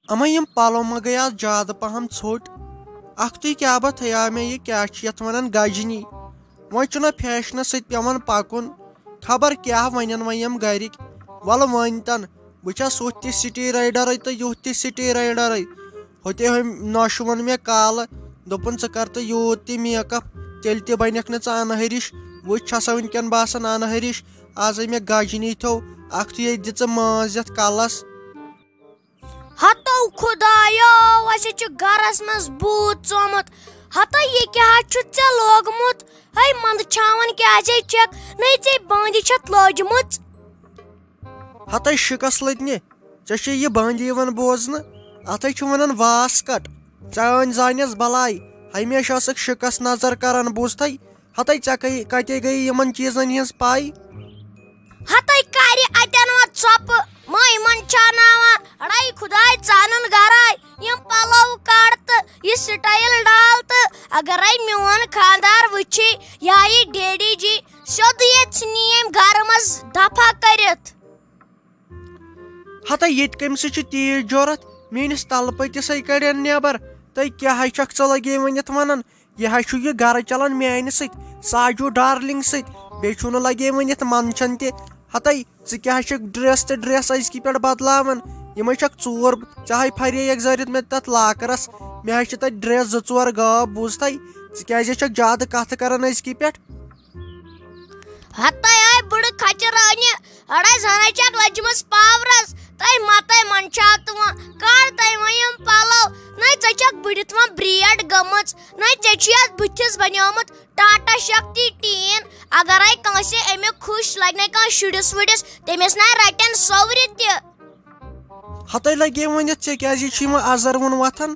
اما یم پلو ما گٔے آز زیادٕ پہم ژھوٚٹ اکھتُے کیٛاہ تھیا مےٚ یہِ کیٛاہ چھِ یتھ ونان گجنی وۄنۍ چھُنہ فیشنس سۭتۍ پیوان پکُن خبر کیٛاہ ونن وۄنۍ یم گرِکۍ ولہٕ ؤنتن بہٕ چھس ہُتھ تہِ سٹی رایڈرٕے تہٕ یُتھ تہِ سٹی رایڈرٕے ہوٚتہِ نۄشہِ ووٚن مےٚ کالہٕ دوٚپُن ژٕ کر تہٕ یوٗت تہِ میک اپ تیٚلہِ تہِ بنکھ نہٕ ژٕ انہرِش وٕچھ چھسا وٕنکٮ۪ن باسان انہرِش آزے مےٚ گجنی تھوٚو اکھتُے دِ ژٕ ماز یتھ کلس ہتو خدایا اسے چھُ گرس منٛز بوٗت ژومُت ہتا یہِ کیٛاہ چھُ ژےٚ لوگمُت ہے منٛدٕ چھاوان کیٛازے چھکھ نے ژےٚ بٲنٛدِ چھتھ لٲجمٕژ ہتے شِکس لٔتنہِ ژےٚ چھے یہِ بانٛدِ یِوان بوزنہٕ اتھے چھُ ونان واس کٹ ژےٚ أنۍ زانٮ۪س بلاے ہمیشہِ ٲسٕکھ شِکس نظر کران بوٗزتھے ہتے ژےٚ کتے گٔیی یِمن چیٖزن ہِنٛز پاے ہتے کرِ اتٮ۪ن وۄنۍ ژۄپہٕ مے منٛدچھاوناوان اڑے خداے ژانُن گراے یم پلو کڑ تہٕ یہِ سٹایل ڈال تہٕ اگرے میون خاندار وٕچھِ یا یہِ ڈیڈی جی سیوٚدُے ژھٕنی أمۍ گرٕ منٛز دفا کٔرِتھ ہتا ییٚتہِ کٔمِسٕے چھُ تیٖژ ضوٚرتھ میٲنِس تلہٕ پٔتِسے کڑن نٮ۪بر تُہۍ کیٛاہ چھکھ ژٕ لگے ؤنِتھ ونان یہِ چھُ یہِ گرٕ چلان میانہِ سۭتۍ ساجوٗ ڈارلنگ سۭتۍ بیٚیہِ چھُنہٕ لگے ؤنِتھ منٛدچھان تہِ ہتے ژٕ کیٛاہ چھکھ ڈریس تہٕ ڈریس أزکہِ پٮ۪ٹھ بدلاوان یِمے چھکھ ژور ژےٚ ہاے پھرییکھ زٲرِتھ مےٚ تتھ لاکرس مےٚ حظ چھِ تتہِ ڈریس 2-4 غٲب بوٗزتھے ژٕ کیٛازِ چھکھ زیادٕ کتھٕ کران أزکہِ پٮ۪ٹھ ہتے آے بٕڑٕ کھچرانہِ اڑے زنے چھکھ لٔجمٕژ پاورس تۄہہِ متے منٛدچھاوتہٕ وۄنۍ کڑ تۄہہِ وۄنۍ یِم پلو نے ژےٚ چھکھ بٕڑِتھ وۄنۍ برٛیڈ گٔمٕژ نے ژےٚ چھُے یتھ بٕتھِس بنیومُت ٹاٹا شکتی ٹیٖن اگرے کٲنٛسہِ امیُک کھُش لگہِ نَے کانٛہہ شُرِس وُرِس تٔمِس نَے رٹن سورِ تہِ ہتے لگے ؤنِتھ ژےٚ کیٛازِ چھُے وۄنۍ ازروُن وتھان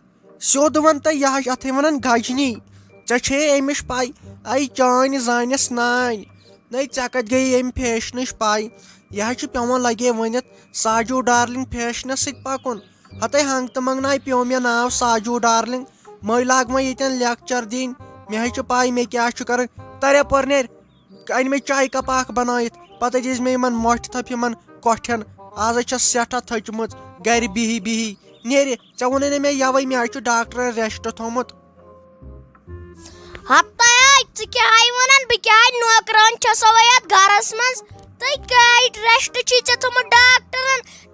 سیوٚد ون تہٕ یہِ حظ اتھے ونان گجنی ژےٚ چھے امِچ پاے اے چانہِ زانٮ۪س نانۍ نے ژےٚ کتہِ گٔیی امہِ فیشنٕچ پاے یہِ حظ چھُ پیوان لگے ؤنِتھ ساجوٗ ڈارلنگ فیشنس سۭتۍ پکُن ہتے ہنگتہٕ منگناے پیوٚو مےٚ ناو ساجوٗ ڈارلنگ مٔے لاگ وۄنۍ ییٚتٮ۪ن لیکچر دِنۍ مےٚ حظ چھِ پاے مےٚ کیٛاہ چھُ کرُن تر یپٲرۍ نیرِ أنۍ مےٚ چایہِ کپ اکھ بنٲیِتھ پتہٕ دِژ مےٚ یِمن مۄٹھ تھپھ یِمن کۄٹھٮ۪ن آز چھس سٮ۪ٹھاہ تھٔچمٕژ گرِ بِہی بِہی نیرِ ژےٚ ووٚنُے نہٕ مےٚ یوے مےٚ حظ چھُ ڈاکٹرن ریسٹ تھوٚمُت ہتے ژٕ کیٛاہ ہاے ونان بہٕ کیٛاہ نوکران چھسوے یتھ گرس منٛز تُہۍ کَتہِ ریسٹ چھُے ژےٚ تھوٚمُت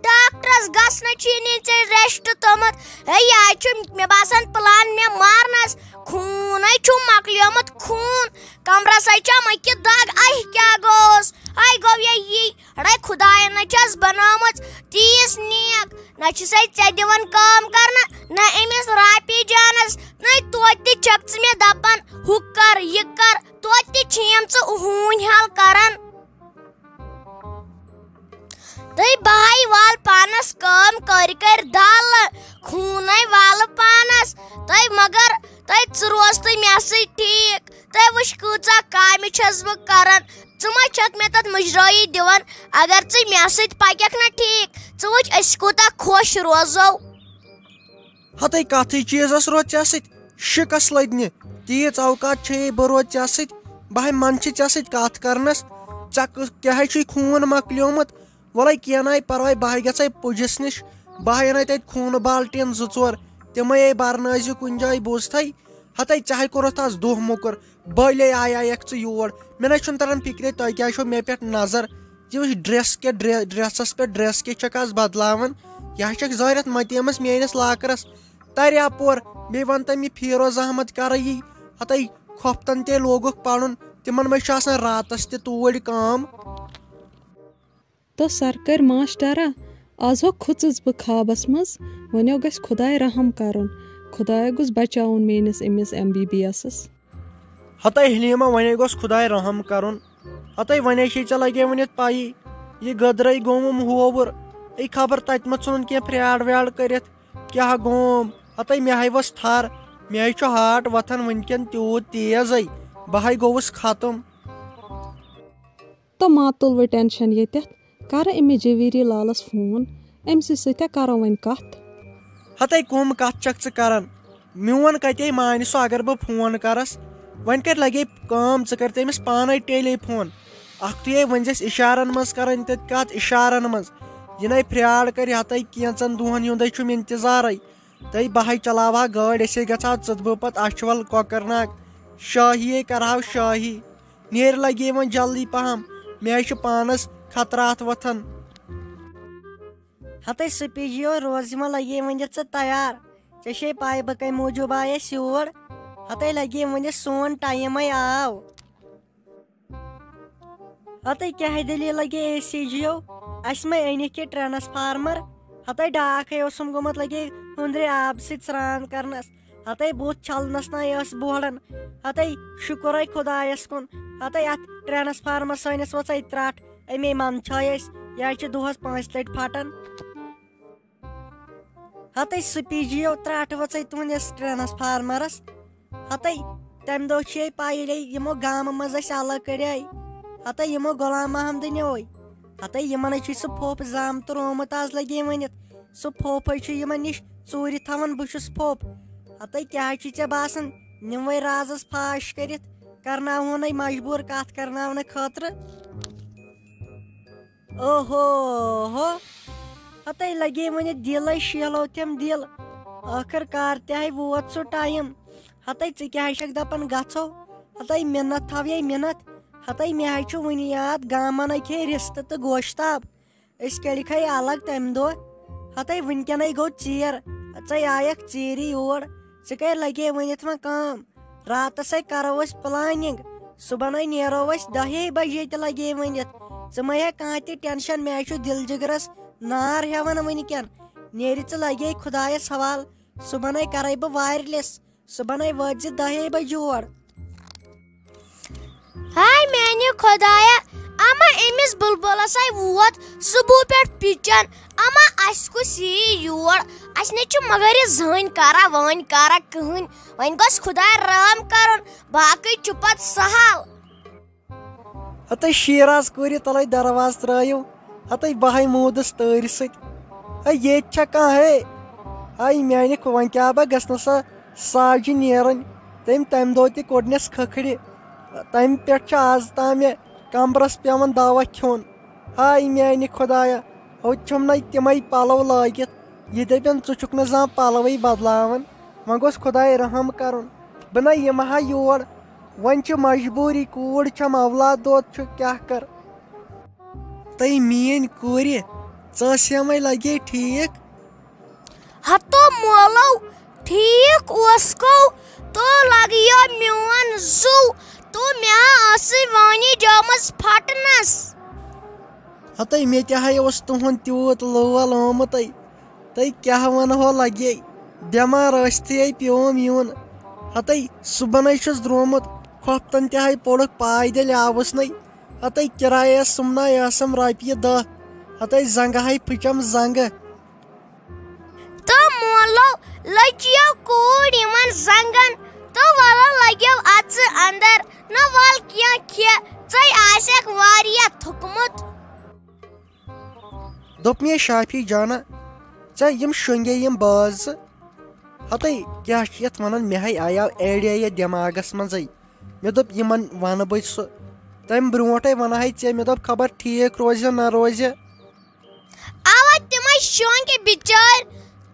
ڈاکٹرس گژھنہٕ چھُے نہٕ ژےٚ ریسٹ تھوٚمُت ہے یہِ حظ چھُ مےٚ باسان پلان مےٚ مارنس خوٗنے چھُم مۄکلیومُت خوٗن کمرسے چھا مٔکِتھ دگ اہہِ کیٛاہ گوٚوُس اے گوٚو یی اڑے خداین نہ چھس بنٲومٕژ تیٖژ نیک نہ چھُسے ژےٚ دِوان کٲم کرنہٕ نہ أمِس راپی جانس نے توتہِ تہِ چھکھ ژٕ مےٚ دپان ہُہ کر یہِ کر توتہِ تہِ چھِیم ژٕ ہوٗنۍ حال کران تُہۍ بہے وال پانس کٲم کٔرۍ دالہٕ خوٗنے والہٕ پانس تُہۍ مگر ژٕ روزتٕے مےٚ سۭتۍ ٹھیٖک تُہۍ وٕچھ کۭژاہ کامہِ چھس بہٕ کران ژٕ ما چھکھ مےٚ تتھ مُجرٲیی دِوان اگر ژٕ مےٚ سۭتۍ پککھ نا ٹھیٖک ژٕ وٕچھ أسۍ کوٗتاہ خۄش روزو ہتے کتھٕے چیٖزس روز ژےٚ سۭتۍ شِکس لٔدنہِ تیٖژ اوقات چھے بہٕ روز ژےٚ سۭتۍ بہٕ ہے منٛدچھِ ژےٚ سۭتۍ کتھ کرنس ژےٚ کیٛاہ چھُے خوٗن مۄکلیومُت وَلے کینٛہہ ناے پرواے بہٕ ہے گژھے پُجِس نِش بہٕ ہے اَنے تتہِ خوٗنہٕ بالٹیٖن 2-4 تِمے برنٲیزِ کُنہِ جایہِ بوٗزتھے ہتے ژےٚ ہے کوٚرُتھ آز دۄہ موٚکُر بٲلے آیکھ ژٕ یور مےٚ نَے چھُنہٕ تران فِکرے تۄہہِ کیٛازِ چھو مےٚ پٮ۪ٹھ نظر یہِ وٕچھ ڈریس ڈریسس پٮ۪ٹھ ڈریس کیٛاہ چھکھ آز بدلاوان یہِ حظ چھکھ زٲرِتھ متیمٕژ میٲنِس لاکرس تر یپور بیٚیہِ ون تہٕ مےٚ فیروز احمد کرے یی ہتے کھۄفتن تے لوگُکھ پرُن تِمن منٛز چھُ آسان راتس تہِ توٗرۍ کٲم تو سرکٲرۍ ماشٹرا آز ہو کھٔژٕس بہٕ خوابس منٛز وۄنۍ گژھِ خۄداے رحم کرُن خۄدایا گوٚژھ بچاوُن میٲنِس أمِس MBBS ہتے حلیٖما وۄنۍ گوٚژھ خۄداے رحم کرُن ہتے وۄنۍ چھے ژےٚ لگے ؤنِتھ پایی یہِ گٔدرے گوٚوُم ہووُر اے خبر تتہِ ما ژھُنُن کینٛہہ فریڈ ویڈ کٔرِتھ کیٛاہ گوٚوُم ہتے مےٚ ہے ؤژھ تھر مےٚ ہے چھُ ہاٹ وتھان وٕنکٮ۪ن تیوٗت تیزے بہٕ ہے گوٚوُس ختم تہٕ ما تُل وۄنۍ ٹٮ۪نشن ییٚتٮ۪تھ کرٕ أمِس جویٖری لالس فون أمسٕے سۭتۍ کرو وۄنۍ کتھ ہتے کُم کتھ چھکھ ژٕ کران میون کتے مانہِ سُہ اگر بہٕ فون کرس وۄنۍ کتہِ لگے کٲم ژٕ کر تٔمِس پانے ٹیلی فون اکھتُے ؤنۍزٮ۪س اشارن منٛز کرٕنۍ تتہِ کتھ اشارن منٛز یہ فراڈ کر ہتھے کینچن دہن ہندے چھم انتظار تھی بہے چلاوہ گاڑی اے گھا ژٕ پتہ اچھول کۄکر ناگ شاہی کرہو شاہی نیر لگے وۄنۍ جلدی پہم مےٚ پانس خطرات وتھان ہتھے سپیجیو روز ما لگے ونِتھ ژٕ تیار ژےٚ چھے پاے بہٕ کمہِ موٗجوٗب آیس یور ہتھے لگے ونِتھ سون ٹایمے آو ہتھے کیٛاہ دٔلیٖل لگے اے سی جیو اسہِ ما أنِکھ یہِ ٹرانسفارمر ہتھے ڈاکھے اوسُم گوٚمُت لگے ہُندرِ آبہٕ سۭتۍ سرٛان کرنس ہتھے بُتھ چھلنس نَے ٲس بوڑان ہتھے شُکرے خۄدایس کُن ہتھے اتھ ٹرانسفارمر سٲنِس ؤژھ اَتہِ ترٛٹھ اَمے منٛدچھاے أسۍ یہِ حظ چھِ دۄہس 5 لٹہِ پھٹان ہتھے سپیجیو ترٛٹھ ؤژھ اَتہِ تُہنٛدِس ٹرانسفارمرس ہتھے تمہِ دۄہ چھے پاے ییٚلے یِمو گامہٕ منٛز أسۍ الگ کڑے ہتھے یِمو غلام محمدٕ نیوے ہتھے یِمن چھُے سُہ پھوٚپھ زام ترومُت آز لگے ؤنِتھ سُہ پھوٚپھ چھُ یِمن نِش ژوٗرِ تھاوان بہٕ چھُس پھوٚپھ ہتھے کیٛاہ چھُے ژےٚ باسان نِموے رازس فاش کٔرِتھ کرناوہونے مجبوٗر کتھ کرناونہٕ خٲطرٕ اوہو ہتھے لگے ؤنِتھ دِلے شیلو تِم دِل ٲخٕر کار تہِ ہے ووت سُہ ٹایم ہتھے ژٕ کیٛاہ چھکھ دپان گژھو ہتھے مِنت تھاوے مِنت ہتھے مےٚ حظ چھُ وُنہِ یاد گامن اکہِ ہے رِستہٕ تہٕ گوشتاب أسۍ کٔڑِکھے الگ تمہِ دۄہ ہتھے وُنکیٚنٕے گوٚو ژیر ژے آیکھ ژیٖری یور ژٕ کر لگے ؤنِتھ وۄنۍ کٲم راتسے کرو أسۍ پلاننگ صبحنٕے نیرو أسۍ 10 بجے تہِ لگے ؤنِتھ ژٕ مہ ہےٚ کانٛہہ تہِ ٹینشن مےٚ چھُ دِل جگرس نار ہیٚوان وُنکیٚن نیرِ ژٕ لگے خۄدایس حوال صبحنٕے کرے بہٕ وایرلیس صبحنٕے وٲتۍ زِ 10 بجہِ یور ہاے میانہِ خۄدایا اما أمِس بُلبُلس ہے ووت صبح پٮ۪ٹھ پِچن اما اَسہِ کُس یی یور اَسہِ نَے چھُ مگر یہِ زٔنۍ کران وٲنۍ کران کٕہٕنۍ وۄنۍ گوٚژھ خۄداے رحم کرُن باقٕے چھُ پتہٕ سہل ہتھے شیراز کوٗرِ تلے درواز ترٲیِو ہتھے بہے موٗدس تٲرِ سۭتۍ ہے ییٚتہِ چھا کانٛہہ ہے ہاے میانہِ وۄنۍ کیٛاہ با گژھِ نہٕ سۄ ساجہِ نیرٕنۍ تمہِ دۄہ تہِ کوٚڑنس کھکھرِ تمہِ پٮ۪ٹھ چھُ آز تام مےٚ کمبرس پیوان دوا کھیوٚن ہاے میانہِ خۄدایا ہوٚتہِ چھُم نَے تِمے پلو لٲگِتھ یہِ دٔپن ژٕ چھُکھ نہٕ زانٛہہ پلوے بدلاوان وۄنۍ گوٚژھ خۄداے رحم کرُن بہٕ نَے یِمہٕ ہا یور وۄنۍ چھِ مجبوٗری کوٗر چھم اولاد دود چھُ کیٛاہ کر تہٕ میٲنۍ کورِ ژٕ ٲسیا وۄنۍ لگے ٹھیٖک ہتو مولو ٹھیٖک اوسکو تو لگیو میون زُو تو مےٚ ٲسٕے وانی جٲمٕژ پھٹنس ہتے مےٚ تہِ ہے اوس تُہُنٛد تیوٗت لول آمُتٕے تہٕ کیٛاہ ونہو لگے بٮ۪مار ٲسۍتھٕے پیوم یُن ہتے صبحنٕے چھُس درٛامُت کھۄفتن تہِ ہے پوٚرُکھ پایدٔلۍ آوُس نَے ہتے کِرایس سُمناے ٲسٕم رۄپیہِ 10 ہتے زنٛگہٕ ہے پھٕچم زنٛگہٕ تہٕ مولو لٔجیو کوٗر یِمن زنٛگن تہٕ ولو لگیو اژٕ اندر نہ ول کینٛہہ کھے ژے آسیکھ واریاہ تھوٚکمُت دوٚپ مےٚ شافی جانا ژےٚ یِم شۄنگے یِم باز زٕ ہتے کیٛاہ چھِ یتھ ونان مےٚ ہے آیاو ایڈیا یتھ دٮ۪ماغس منٛزٕے مےٚ دوٚپ یِمن ونہٕ بہٕ سُہ تمہِ برونٹھے ونہٕ ہے ژےٚ مےٚ دوٚپ خبر ٹھیٖک روزِ نہ روزِ اوا تِمے شونٛگۍ بِچٲرۍ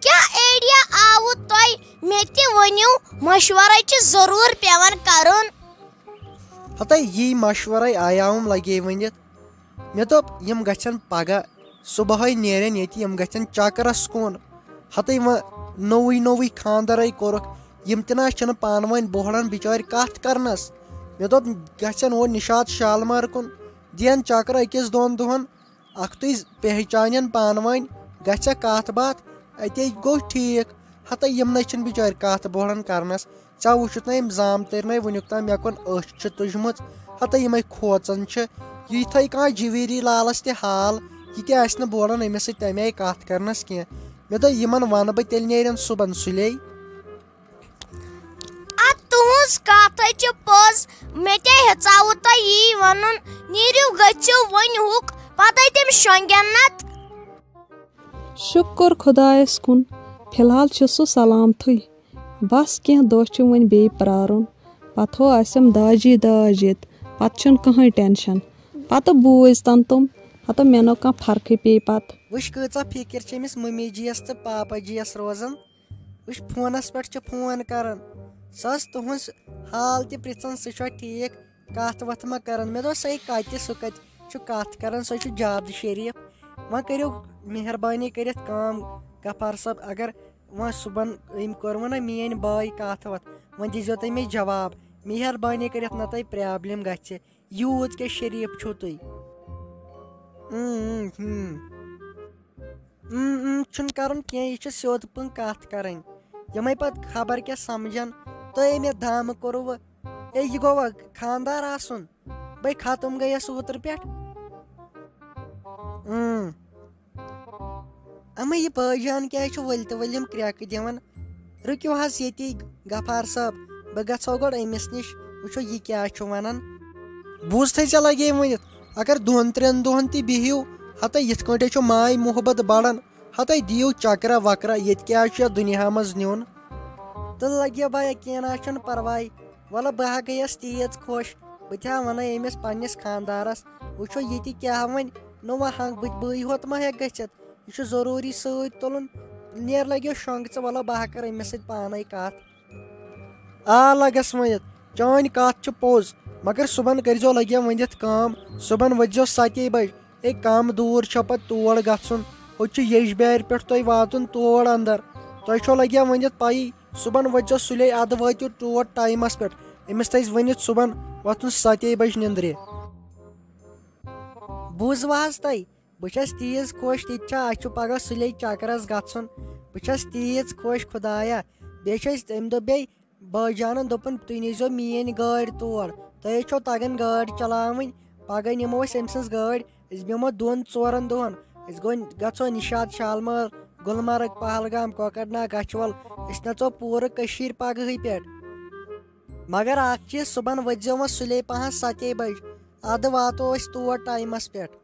کیٛاہ ایڈیا آوٕ تۄہہِ مےٚ تہِ ؤنِو مشورے چھُ ضروٗر پیٚوان کرُن ہتے یی مشورے آیاوُم لگے ؤنِتھ مےٚ دوٚپ یِم گژھن پگہہ صبحٲے نیرن ییٚتہِ یِم گژھن چکرس کُن ہتے وۄنۍ نوٚوُے خانٛدرے کوٚرُکھ یِم تہِ نہ چھِنہٕ پانہٕ ؤنۍ بوہڑان بِچٲرۍ کتھ کرنس مےٚ دوٚپ گژھن اور نِشاط شالمار کُن دِین چکر 1-2 دۄہن اکھتُے پہچانن پانہٕ ؤنۍ گژھکھ کتھ باتھ اتے گوٚو ٹھیٖک ہتے یِم نَے چھِنہٕ بِچٲرۍ کتھ بوہڑان کرنس ژےٚ وٕچھُتھ نہ یِم زامتٕرۍ وُنیُک تام مےٚ کُن أچھ چھِ تُجمٕژ ہتے یِمے کھوژان چھِ یِتھے کانٛہہ جِویٖری لالس تہِ حال یہِ تہِ آسہِ نہٕ بوڑان أمِس سۭتۍ تمہِ آیہِ کتھ کرنس کینٛہہ مےٚ دوٚپ یِمن ونہٕ بہٕ تیٚلہِ نیرن صُبحن سُلے اتھ تُہنٛز کتھ ہے چھِ پوٚز مےٚ تے ہیژاوُ تۄہہِ یی ونُن نیٖرِو گٔژھِو وۄنۍ ہُک پتہٕ تِم شۄنگن نتہٕ شُکُر خۄدایس کُن فی الحال چھُ سُہ سلامتھٕے بس کینٛہہ دۄہ چھُ وۄنۍ بیٚیہِ پرارُن پتہٕ ہو آسٮ۪م داجی داج ییٚتہِ پتہٕ چھُنہٕ کٕہٕنۍ ٹینشن پتہٕ بوٗزۍ تن تِم ہتہ مےٚ نو کانٛہہ فرقٕے پیٚیہِ پتہٕ. وٕچھ کۭژاہ فِکر چھِ أمِس مٔمی جی یس تہٕ پاپا جی یس روزان. وٕچھ فونس پٮ۪ٹھ چھِ فون کران، سۄ ٲس تُہنٛز حال تہِ پرژھان سُہ چھُوا ٹھیٖک، کتھ وتھ ما کران. مےٚ دوٚپ سۄے کتہِ سُہ کتہِ چھُ کتھ کران، سۄ چھُ جادٕ شریٖف. وۄنۍ کٔرِو مہربٲنی کٔرِتھ کٲم غفار صٲب، اگر وۄنۍ صُبحن أمۍ کوٚروٕ نا میٲنۍ بٲے کتھ وتھ، وۄنۍ دیٖزیو تُہۍ مےٚ جواب مہربٲنی کٔرِتھ، نہ تۄہہِ پرابلم گژھِ. یوٗت کیٛاہ شریٖف چھُو تُہۍ. چھُنہٕ کرُن کینٛہہ، یہِ چھُ سیوٚد پٲٹھۍ کتھ کرٕنۍ. یِمے پتہٕ خبر کیٛاہ سمجھان. تۄہے مےٚ دامہٕ کوٚروٕ، اے یہِ گوٚوا خانٛدار آسُن، بے ختم گٔیس اوترٕ پٮ۪ٹھ. اما یہِ بٲے جان کیٛازِ چھُ ؤلۍ تہٕ ؤلۍ یِم کرٛٮ۪کہٕ دِوان. رُکِو حظ ییٚتی غفار صٲب، بہٕ گژھو گۄڈٕ أمِس نِش، وٕچھو یہِ کیٛاہ چھُ ونان. بوٗزتھٕے ژےٚ لگے ؤنِتھ، اگر 2-3 دۄہن تہِ بِہِو ہتے یِتھ کٲٹھۍ چھُ ماے محبت بڑان. ہتے دِیِو چکرا وکرا، ییٚتہِ کیٛاہ چھُ یتھ دُنیا منٛز نیُن. تہٕ لگہِ بایا کینٛہہ نہ چھُنہٕ پرواے. ولہٕ بہٕ ہا گٔیس تیٖژ خۄش، بہٕ تہِ ہا ونہٕ أمِس پننِس خانٛدارس وٕچھو ییٚتہِ کیٛاہ وۄنۍ نوٚوا ہنگ بٕے ہوت ما ہٮ۪کہٕ گٔژھِتھ. یہِ چھُ ضروٗری سۭتۍ تُلُن. نیر لگیو شۄنٛگژٕ، ولہٕ بہٕ ہا کرٕ أمِس سۭتۍ پانے کتھ. آ لگس ؤنِتھ، چٲنۍ کتھ چھِ پوٚز، مگر صُبحن کٔرزیٚو لگیو ؤنِتھ کٲم، صُبحن ؤتھزیٚو 7 بجہِ. اے کم دوٗر چھو پتہٕ تور گژھُن، ہوٚتہِ چھُ یجبارِ پٮ۪ٹھ تۄہہِ واتُن تور انٛدر. تۄہہِ چھو لگیا ؤنِتھ پیی، صُبحن ؤتھزیٚو سُلے ادٕ وٲتِو تور ٹایمس پٮ۪ٹھ. أمِس تھٲیزِ ؤنِتھ صُبحن وۄتھُن 7 بجہِ نِندرِ. بوٗزوٕ حظ تۄہہِ، بہٕ چھس تیٖژ خۄش. تِتہِ چھا اسہِ چھُ پگہہ سُلے چکرس گژھُن. بہٕ چھس تیٖژ خۄش خۄدایا. بیٚیہِ چھِ أسۍ تٔمۍ دوٚپ بیٚیہِ بٲے جانن دوٚپُن تُہۍ نیٖزیو میٲنۍ گٲڑۍ تور، تۄہے چھو تگان گٲڑۍ چلاوٕنۍ. پگہہ نِمو أسۍ أمۍ سٕنٛز گٲڑۍ، أسۍ بیٚہمو 2-4 دۄہن. أسۍ گژھو نشاط شالمٲر، گُلمرگ، پہلگام، کۄکر ناگ، گچھوَل. أسۍ نژو پوٗرٕ کٔشیٖر پگہٕے پٮ۪ٹھ. مگر اکھ چیٖز، صُبحن ؤتھزیٚو وۄنۍ سُلے پہن 7 بجہِ، ادٕ واتو أسۍ تور ٹایمس پٮ۪ٹھ.